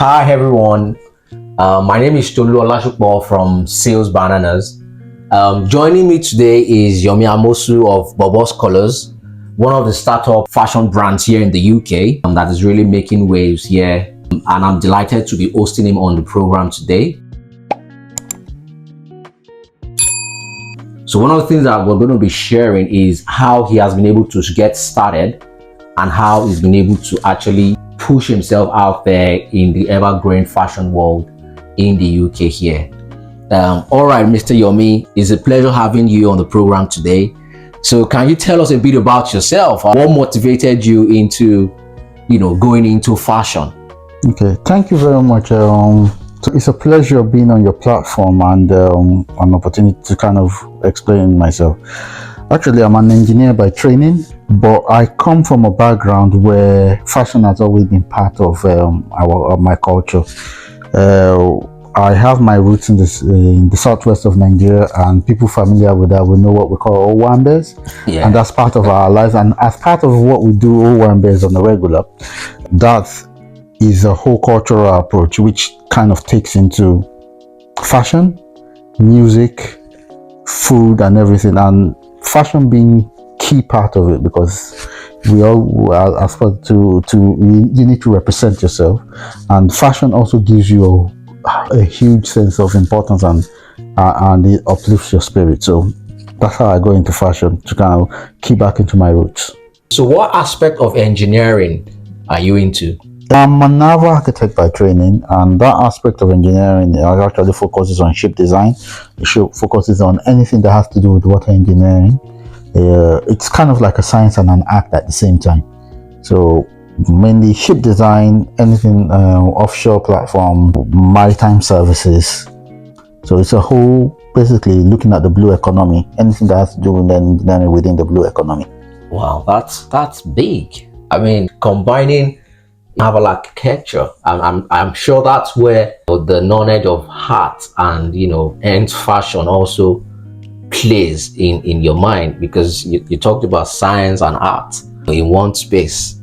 Hi everyone, my name is Tolulope Olasupo from Sales Bananas. Joining me today is Yomi Amosu of Bobos Colors, one of the startup fashion brands here in the UK that is really making waves here, and I'm delighted to be hosting him on the program today. So one of the things that we're going to be sharing is how he has been able to get started and how he's been able to actually push himself out there in the ever-growing fashion world in the UK here. All right, Mr. Yomi, it's a pleasure having you on the program today. So can you tell us a bit about yourself? What motivated you into, going into fashion? Okay, thank you very much. So it's a pleasure being on your platform and an opportunity to kind of explain myself. Actually, I'm an engineer by training, but I come from a background where fashion has always been part of my culture. I have my roots in the southwest of Nigeria, and people familiar with that will know what we call Owambes, and that's part of our lives. And as part of what we do Owambes on the regular, that is a whole cultural approach which kind of takes into fashion, music, food, and everything, and fashion being key part of it, because we all are supposed to you need to represent yourself, and fashion also gives you a huge sense of importance and it uplifts your spirit. So that's how I go into fashion, to kind of keep back into my roots. So what aspect of engineering are you into? I'm a naval architect by training, and that aspect of engineering actually focuses on ship design. It focuses on anything that has to do with water engineering. It's kind of like a science and an art at the same time. So mainly ship design, anything offshore platform, maritime services. So it's a whole, basically looking at the blue economy, anything that has to do with engineering within the blue economy. Wow, that's big. I mean, combining naval architecture, I'm sure that's where the knowledge of art and and fashion also plays in your mind, because you talked about science and art in one space,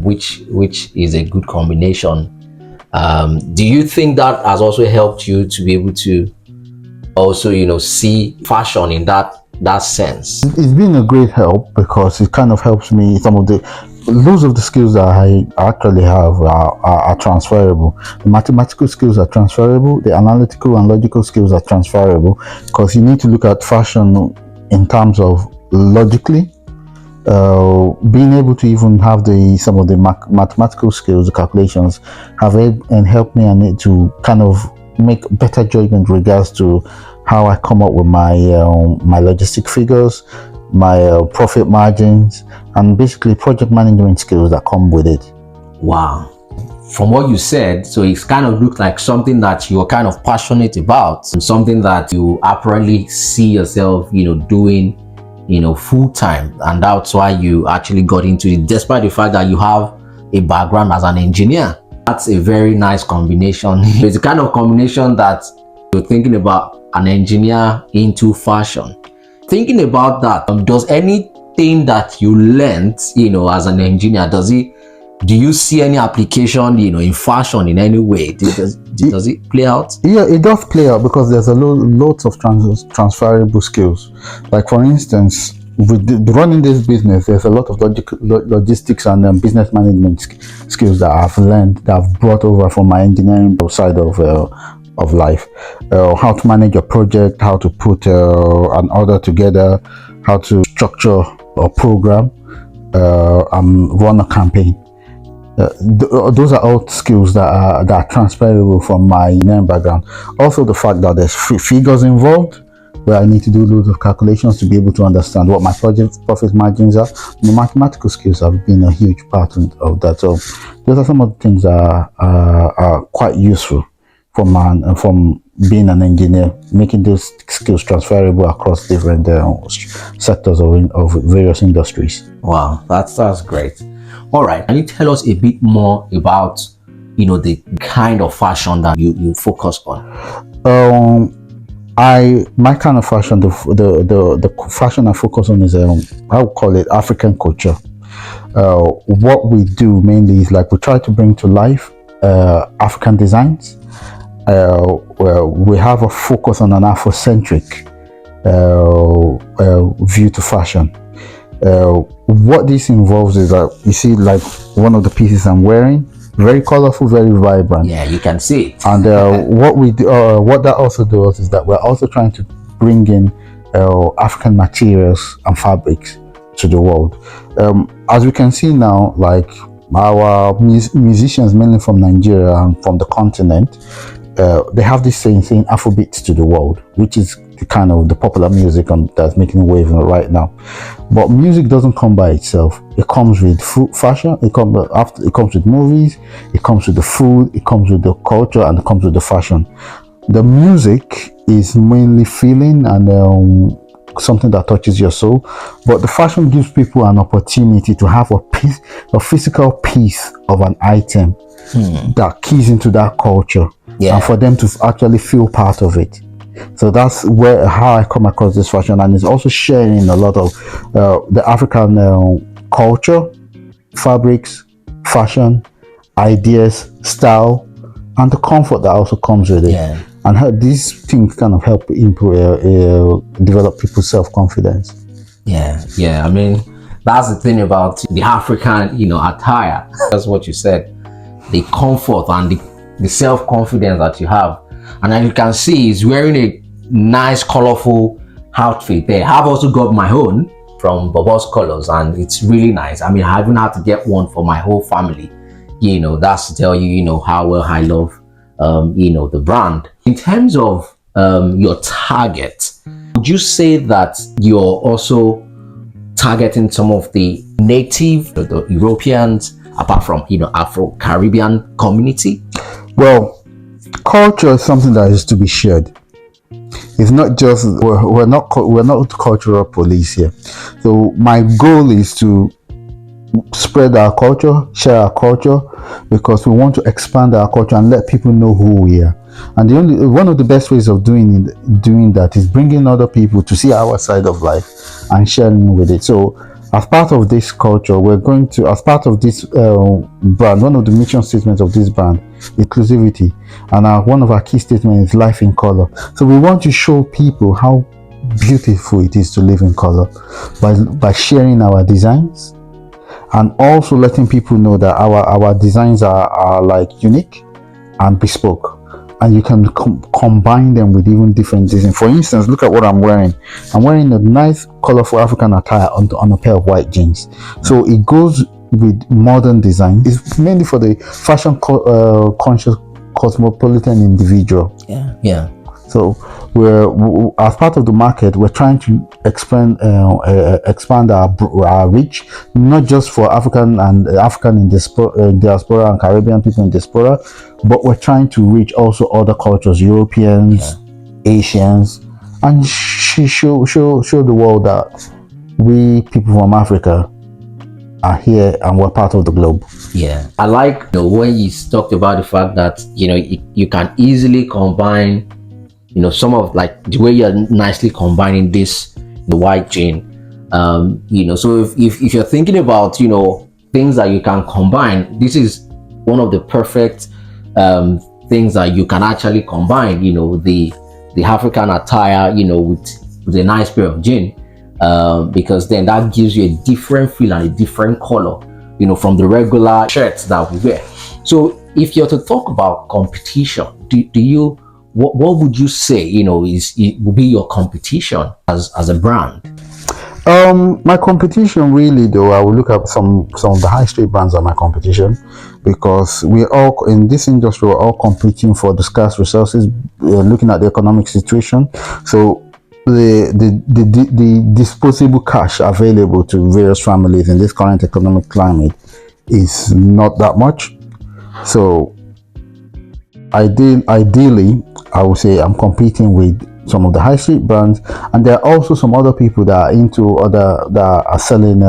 which is a good combination. Do you think that has also helped you to be able to also see fashion in that sense? It's been a great help, because it kind of helps me. Lots of the skills that I actually have are transferable. The mathematical skills are transferable. The analytical and logical skills are transferable, because you need to look at fashion in terms of logically. Being able to even have some of the mathematical skills, the calculations, have helped me and to kind of make better judgment regards to how I come up with my logistic figures, my profit margins, and basically project management skills that come with it. Wow. From what you said, so it kind of looked like something that you're kind of passionate about, and something that you apparently see yourself, doing, full time, and that's why you actually got into it, despite the fact that you have a background as an engineer. That's a very nice combination. It's the kind of combination that you're thinking about, an engineer into fashion. Thinking about that, does anything that you learned, as an engineer, do you see any application, in fashion in any way? Does it play out? Yeah, it does play out, because there's a lots of transferable skills. Like for instance, with running this business, there's a lot of logistics and business management skills that I've learned, that I've brought over from my engineering side of life. How to manage a project, how to put an order together, how to structure a program, and run a campaign. Those are all skills that are transferable from my engineering background. Also, the fact that there's figures involved, where I need to do loads of calculations to be able to understand what my profit margins are. The mathematical skills have been a huge part of that. So those are some of the things that are quite useful from being an engineer, making those skills transferable across different sectors of various industries. Wow, that's great. All right, can you tell us a bit more about the kind of fashion that you focus on? My kind of fashion, the fashion I focus on is I would call it African culture. What we do mainly is like we try to bring to life African designs. Well, we have a focus on an Afrocentric view to fashion. What this involves is that you see, like one of the pieces I'm wearing, very colorful, very vibrant. Yeah, you can see it. And what that also does is that we're also trying to bring in African materials and fabrics to the world. As we can see now, like our musicians, mainly from Nigeria and from the continent, they have this saying Afrobeats to the world, which is the kind of the popular music that's making wave right now. But music doesn't come by itself. It comes with fashion. It comes with movies. It comes with the food. It comes with the culture, and it comes with the fashion. The music is mainly feeling and something that touches your soul, but the fashion gives people an opportunity to have a physical piece of an item that keys into that culture, and for them to actually feel part of it. So that's how I come across this fashion, and it's also sharing a lot of the African culture, fabrics, fashion, ideas, style, and the comfort that also comes with it. And how these things kind of help improve, develop people's self-confidence. I mean, that's the thing about the African, attire. That's what you said. The comfort and the self-confidence that you have. And as you can see, he's wearing a nice, colorful outfit there. I've also got my own from Bobo's Colors, and it's really nice. I mean, I even had to get one for my whole family. That's to tell you, how well I love, the brand. In terms of your target, would you say that you're also targeting some of the native, the Europeans, apart from, Afro-Caribbean community? Well, culture is something that is to be shared. It's not just we're not cultural police here. So my goal is to spread our culture, share our culture, because we want to expand our culture and let people know who we are. And one of the best ways of doing that is bringing other people to see our side of life and sharing with it. So as part of this culture, as part of this brand, one of the mission statements of this brand, inclusivity, and one of our key statements is life in color. So we want to show people how beautiful it is to live in color by sharing our designs, and also letting people know that our designs are like unique and bespoke, and you can combine them with even different designs. For instance, look at what I'm wearing. I'm wearing a nice colorful African attire on a pair of white jeans. So it goes with modern design. It's mainly for the fashion conscious cosmopolitan individual. So as part of the market, we're trying to expand our reach, not just for African in diaspora and Caribbean people in diaspora, but we're trying to reach also other cultures, Europeans, Asians, and show the world that we people from Africa are here and we're part of the globe. I like when you talked about the fact that you can easily combine some of like the way you're nicely combining this the white jean. So if you're thinking about things that you can combine, this is one of the perfect things that you can actually combine. The African attire with a nice pair of jean, because then that gives you a different feel and a different color from the regular shirts that we wear. So if you're to talk about competition, what would you say will be your competition as a brand? My competition, really, though, I will look at some of the high street brands are my competition, because we're all in this industry, we're all competing for the scarce resources, looking at the economic situation. So the disposable cash available to various families in this current economic climate is not that much. So ideally, I would say I'm competing with some of the high street brands, and there are also some other people that are selling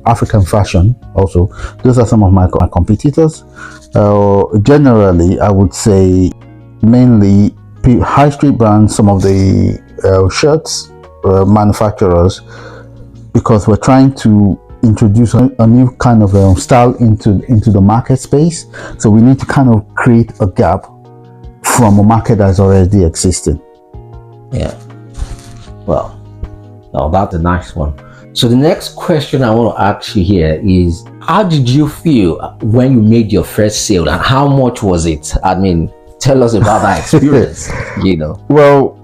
African fashion. Also, those are some of my competitors. Generally, I would say mainly high street brands, some of the shirts manufacturers, because we're trying to introduce a new kind of style into the market space. So we need to kind of create a gap from a market that's already existing. Yeah. Well, now that's a nice one. So the next question I want to ask you here is, how did you feel when you made your first sale, and how much was it? I mean, tell us about that experience. Well,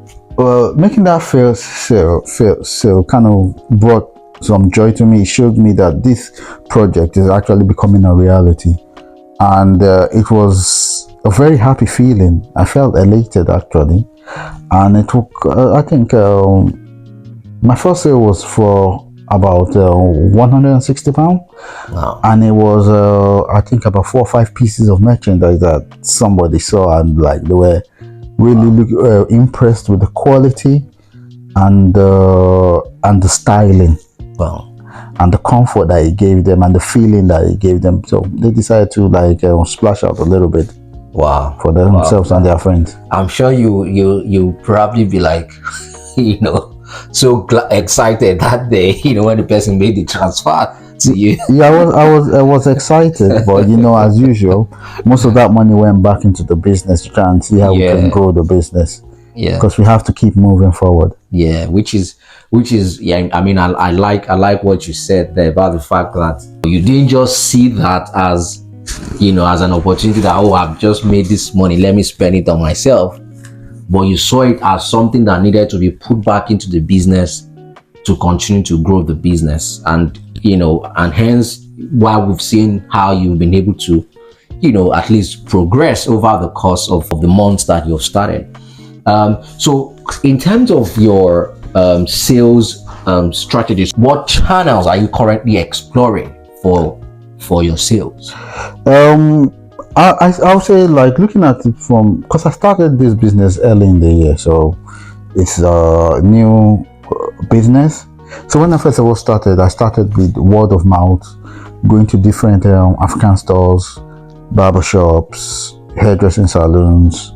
making that first sale kind of brought some joy to me. It showed me that this project is actually becoming a reality, and it was a very happy feeling. I felt elated actually, and it took I think my first sale was for about £160. Wow. And it was I think about 4 or 5 pieces of merchandise that somebody saw, and like they were really impressed with the quality and the styling. Wow. And the comfort that it gave them and the feeling that it gave them. So they decided to like splash out a little bit. Wow. For themselves and their friends. I'm sure you probably be like, so excited that day, when the person made the transfer to you. Yeah, I was excited, but as usual, most of that money went back into the business to try and see how we can grow the business. Yeah, because we have to keep moving forward. Yeah, which is yeah. I mean, I like what you said there about the fact that you didn't just see that as as an opportunity that, oh, I've just made this money, let me spend it on myself. But you saw it as something that needed to be put back into the business to continue to grow the business. And, and hence why we've seen how you've been able to, at least progress over the course of the months that you've started. So in terms of your sales strategies, what channels are you currently exploring for your sales? I'll say, like, looking at it from, because I started this business early in the year, so it's a new business. So when I first of all started, I started with word of mouth, going to different African stores, barbershops, hairdressing salons,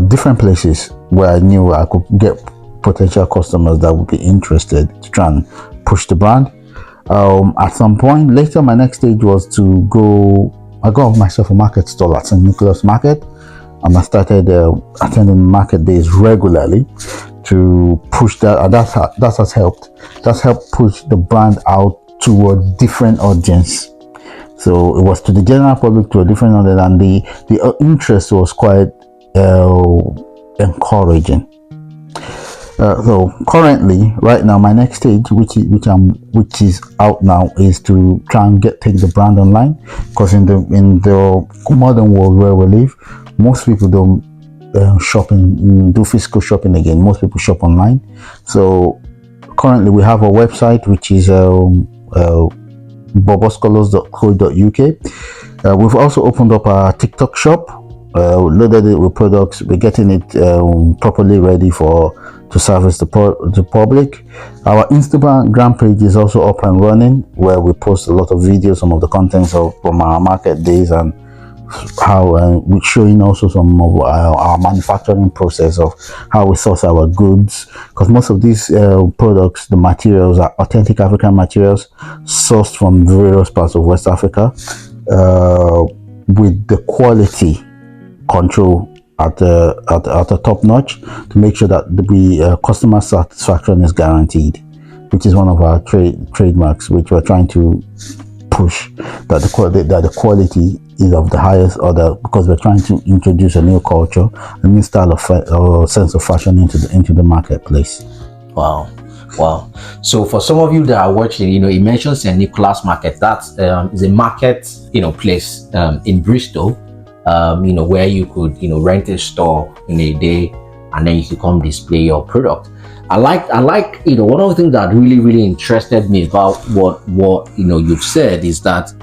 different places where I knew I could get potential customers that would be interested to try and push the brand. At some point later, my next stage was I got myself a market stall at St. Nicholas Market, and I started attending market days regularly to push that, and that has helped. That's helped push the brand out to a different audience. So it was to the general public, to a different audience, and the interest was quite encouraging. So currently, right now, my next stage, which is out now, is to try and take the brand online. Because in the modern world where we live, most people don't do physical shopping again. Most people shop online. So currently, we have a website which is boboscolors.co.uk. We've also opened up our TikTok shop. Loaded it with products. We're getting it properly ready to service the public. Our Instagram page is also up and running, where we post a lot of videos, some of the contents from our market days, and how we're showing also some of our manufacturing process of how we source our goods, because most of these products, the materials, are authentic African materials sourced from various parts of West Africa, with the quality control at the top notch, to make sure that the customer satisfaction is guaranteed, which is one of our trademarks, which we're trying to push, that the quality is of the highest order, because we're trying to introduce a new culture, a new style of sense of fashion into the marketplace. Wow. So for some of you that are watching, you mentioned St. Nicholas Market. That is a market place in Bristol, where you could rent a store in a day, and then you could come display your product. I like one of the things that really interested me about what you've said is that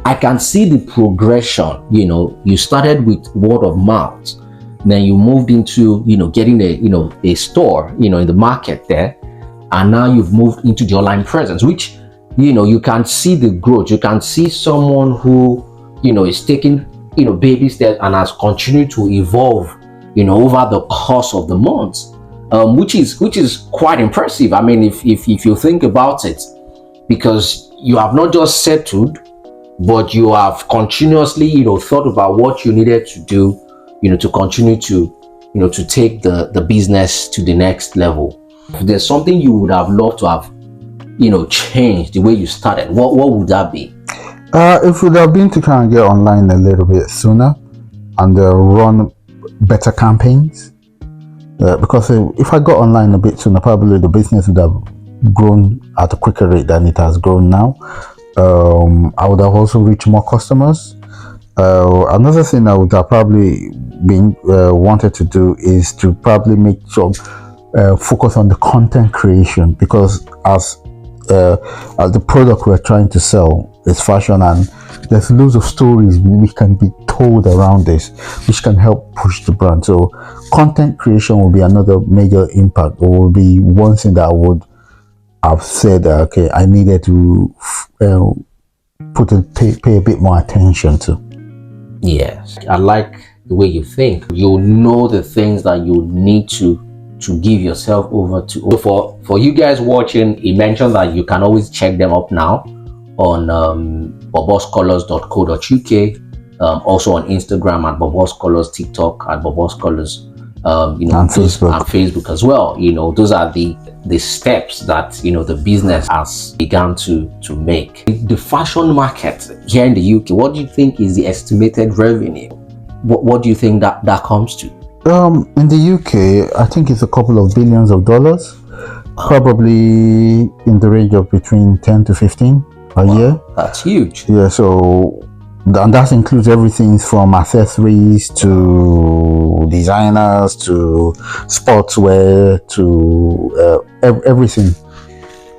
I can see the progression. You started with word of mouth, then you moved into getting a store in the market there, and now you've moved into the online presence, which you can see the growth. You can see someone who is taking baby steps and has continued to evolve over the course of the months, which is quite impressive. I mean, if you think about it, because you have not just settled, but you have continuously, thought about what you needed to do, to continue to, to take the business to the next level. If there's something you would have loved to have, changed the way you started, what would that be? It would have been to kind of get online a little bit sooner and run better campaigns. Because if I got online a bit sooner, probably the business would have grown at a quicker rate than it has grown now. I would have also reached more customers. Another thing I would have probably been wanted to do is to probably make sure focus on the content creation, because as the product we're trying to sell is fashion, and there's loads of stories which can be told around this, which can help push the brand. So content creation will be another major impact, or will be one thing that I would have said, okay, I needed to pay a bit more attention to. Yes, I like the way you think. You know the things that you need to give yourself over to. So for you guys watching, he mentioned that you can always check them up now on boboscolors.co.uk, also on Instagram at boboscolors, TikTok at boboscolors, And Facebook as well. Those are the steps that the business has begun to make. The fashion market here in the UK, what do you think is the estimated revenue? What do you think that comes to? In the UK, I think it's a couple of billions of dollars, probably in the range of between 10 to 15 a year. That's huge. Yeah, so and that includes everything from accessories to designers to sportswear to everything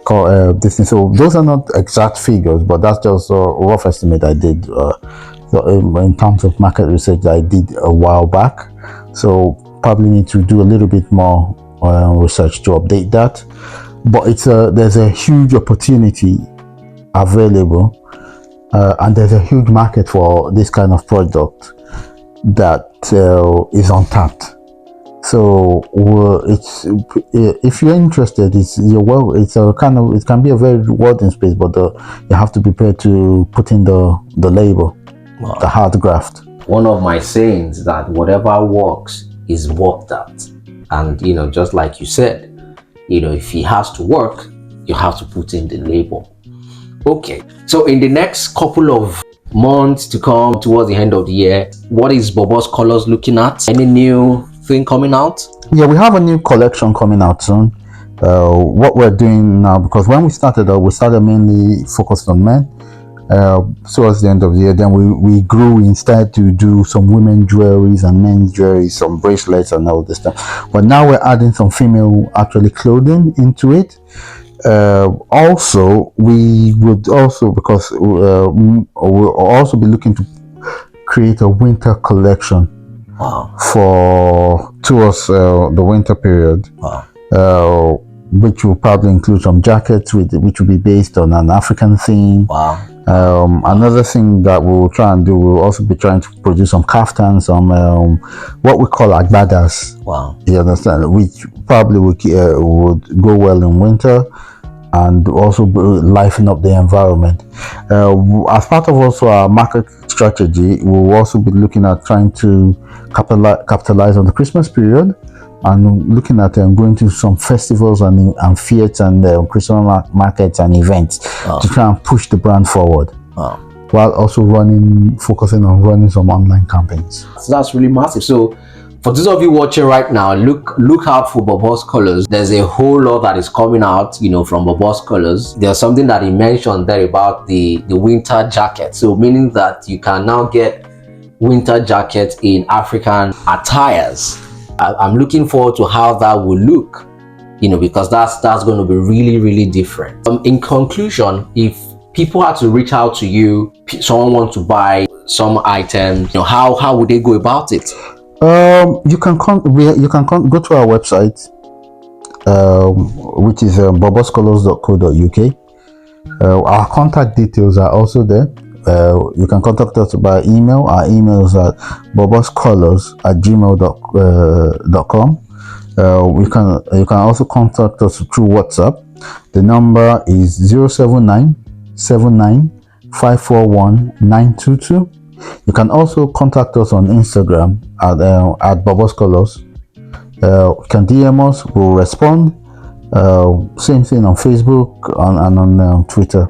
called this thing. So those are not exact figures, but that's just a rough estimate I did in terms of market research that I did a while back. So probably need to do a little bit more research to update that. But there's a huge opportunity available. And there's a huge market for this kind of product that is untapped. So if you're interested, it can be a very rewarding space, but you have to be prepared to put in the labor, the hard graft. One of my sayings is that whatever works is worked at, and just like you said, if he has to work, you have to put in the labor. Okay, so in the next couple of months to come towards the end of the year, what is Bobos Colors looking at? Any new thing coming out? Yeah, we have a new collection coming out soon. What we're doing now, because when we started mainly focused on men. Towards the end of the year, then we grew instead to do some women jewelries and men's jewelry, some bracelets and all this stuff. But now we're adding some female clothing into it. Also, we would also, because we'll also be looking to create a winter collection. Wow. towards the winter period. Wow. Which will probably include some jackets which will be based on an African theme. Wow. Another thing that we'll try and do, we'll also be trying to produce some kaftans, some what we call agbadas. Wow. You understand? Which probably would go well in winter and also liven up the environment. As part of also our market strategy, we'll also be looking at trying to capitalize on the Christmas period, and looking at going to some festivals and fairs and Christmas markets and events to try and push the brand forward. Wow. While also focusing on running some online campaigns. So that's really massive. So for those of you watching right now, look out for Bobos Colors. There's a whole lot that is coming out, from Bobos Colors. There's something that he mentioned there about the winter jacket. So meaning that you can now get winter jackets in African attires. I'm looking forward to how that will look, because that's going to be really, really different. In conclusion, if people had to reach out to you, someone wants to buy some items, how would they go about it? You can go to our website, which is boboscolors.co.uk. Our contact details are also there. You can contact us by email. Our email is at boboscolors@gmail.com. You can also contact us through WhatsApp. The number is 079 You can also contact us on Instagram at Bobos Colors. You can DM us, we'll respond. Same thing on Facebook and on Twitter.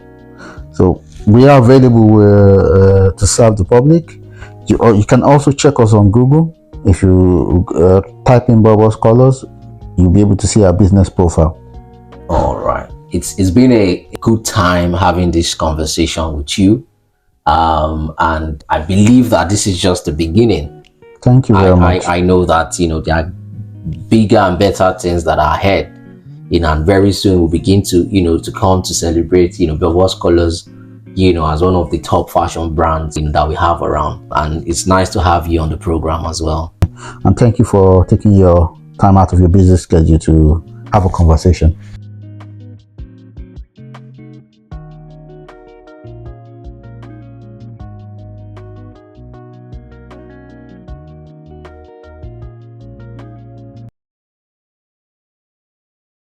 So we are available to serve the public. You can also check us on Google. If you type in Bobos Colors, you'll be able to see our business profile. All right. It's been a good time having this conversation with you. And I believe that this is just the beginning. Thank you very much. I know that, there are bigger and better things that are ahead. And very soon we'll begin to, to come to celebrate, Bobos Colors, as one of the top fashion brands that we have around. And it's nice to have you on the program as well. And thank you for taking your time out of your busy schedule to have a conversation.